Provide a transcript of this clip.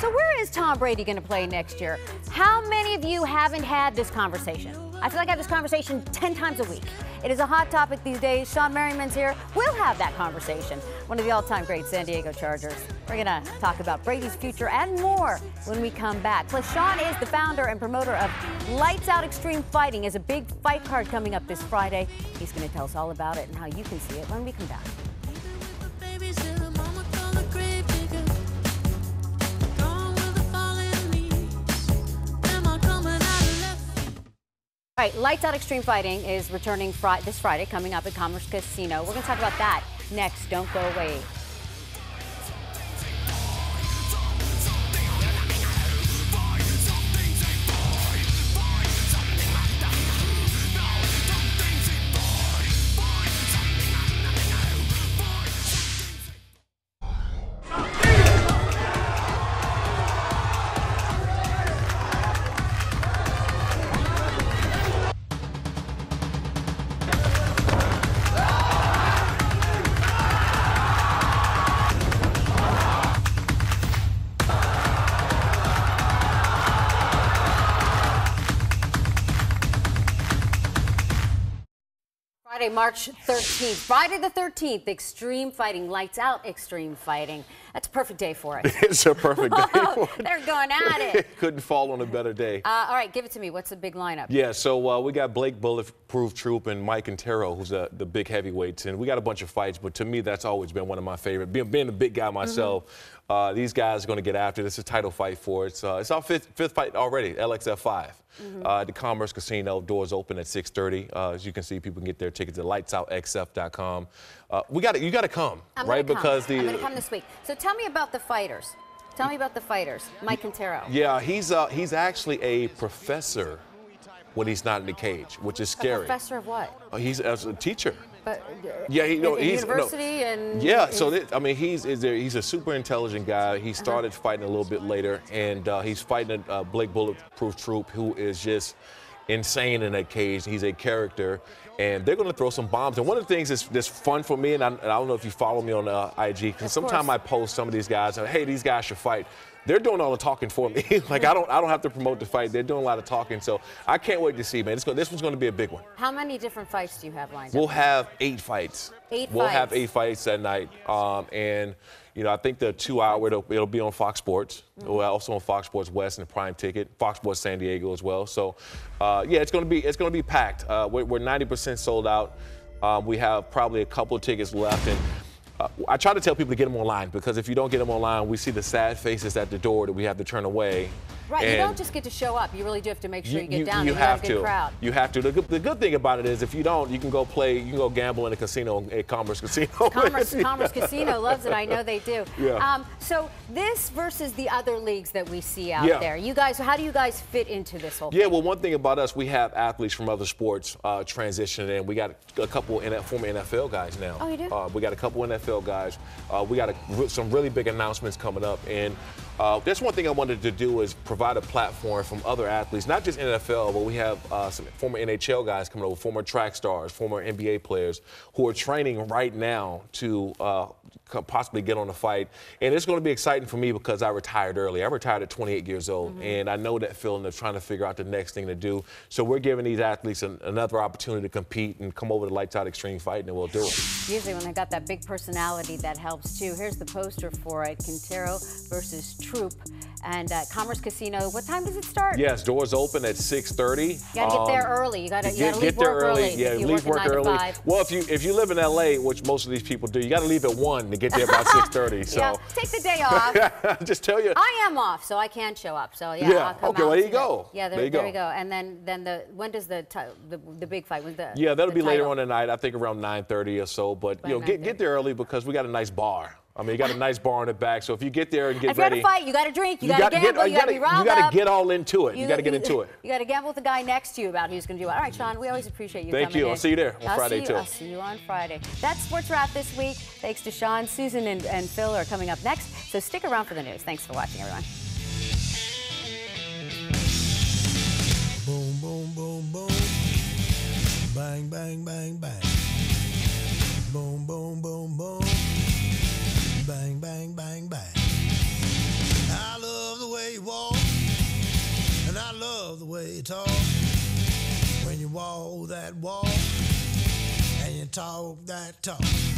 So where is Tom Brady going to play next year? How many of you haven't had this conversation? I feel like I have this conversation 10 times a week. It is a hot topic these days. Shawne Merriman's here. We'll have that conversation. One of the all-time great San Diego Chargers. We're going to talk about Brady's future and more when we come back. Plus, Shawne is the founder and promoter of Lights Out Extreme Fighting. Has a big fight card coming up this Friday. He's going to tell us all about it and how you can see it when we come back. All right, Lights Out Extreme Fighting is returning this Friday, coming up at Commerce Casino. We're going to talk about that next. Don't go away. Friday, March 13th. Friday the 13th, Extreme Fighting, Lights Out Extreme Fighting. That's a perfect day for it. It's a perfect day for it. They're going at it. Couldn't fall on a better day. All right, give it to me. What's the big lineup? Yeah, so we got Blake Bulletproof Troop and Mike Quintero, who's the big heavyweights. And we got a bunch of fights, but to me, that's always been one of my favorite. Being a big guy myself, these guys are going to get after it. It's a title fight for it. It's our fifth fight already, LXF 5. At the Commerce Casino, doors open at 6:30. As you can see, people can get their tickets at lightsoutxf.com. You got to come, right? Because I'm going to come this week. So tell me about the fighters. Tell me about the fighters. Mike Quintero. Yeah, he's actually a professor when he's not in the cage, which is scary. A professor of what? He's as a teacher. But, yeah, he's university and yeah. So I mean, he's a super intelligent guy. He started fighting a little bit later, and he's fighting Blake Bulletproof Troop, who is just insane in that cage. He's a character, and they're going to throw some bombs. And one of the things that's fun for me, and I don't know if you follow me on IG, because sometimes I post some of these guys, and hey, these guys should fight. They're doing all the talking for me. Like I don't have to promote the fight. They're doing a lot of talking. So I can't wait to see, man. This one's going to be a big one. How many different fights do you have lined up? We'll have 8 fights. We'll have 8 fights that night. And you know, I think the 2-hour it'll be on Fox Sports. We'll also on Fox Sports West and the Prime Ticket, Fox Sports San Diego as well. So yeah, it's going to be packed. We're 90% sold out. We have probably a couple of tickets left, and I try to tell people to get them online, because if you don't get them online, we see the sad faces at the door that we have to turn away. Right, you don't just get to show up. You really do have to make sure you get down. You have to. Crowd. You have to. The good thing about it is, if you don't, you can go gamble in a casino at Commerce Casino. Commerce Casino loves it. I know they do. Yeah. So this versus the other leagues that we see out there. You guys, how do you guys fit into this whole thing? Yeah, well, one thing about us, we have athletes from other sports transitioning in. We got a couple former NFL guys now. Oh, you do? We got a couple NFL guys. We got some really big announcements coming up, and that's one thing I wanted to do, is provide a platform from other athletes, not just NFL, but we have some former NHL guys coming over, former track stars, former NBA players who are training right now to possibly get on a fight. And it's going to be exciting for me, because I retired early. I retired at 28 years old, and I know that feeling of trying to figure out the next thing to do. So we're giving these athletes another opportunity to compete and come over to Lights Out Extreme Fighting, and we'll do it. Usually when they got that big personality, that helps too. Here's the poster for it: Quintero versus Troop, and Commerce Casino. What time does it start? Yes, doors open at 6:30. You gotta get there early. You gotta leave there work early. Yeah, leave work early. Well, if you live in LA, which most of these people do, you gotta leave at 1 to get there by 6:30. So yeah, take the day off. Just tell you. I am off, so I can show up. So yeah, I'll come okay, out. well, there you go. Yeah, there we go. And then when does the big fight? Yeah, that'll be later on tonight. I think around 9:30 or so. But you know, get there early, because we got a nice bar. I mean, you got a nice bar in the back, so if you get there and get ready. If you got to fight, you got to drink, you got to gamble, you got to be riled up. You got to get all into it. You got to get into it. You got to gamble with the guy next to you about who's going to do it. All right, Shawne, we always appreciate you coming in. Thank you. I'll see you there on Friday, too. I'll see you on Friday. That's Sports Wrap this week. Thanks to Shawne. Susan and Phil are coming up next, so stick around for the news. Thanks for watching, everyone. Boom, boom, boom, boom. Bang, bang, bang, bang. Boom, boom, boom, boom. Bang, bang, bang, bang. I love way you walk, and I love the way you talk. When you walk that walk, and you talk that talk.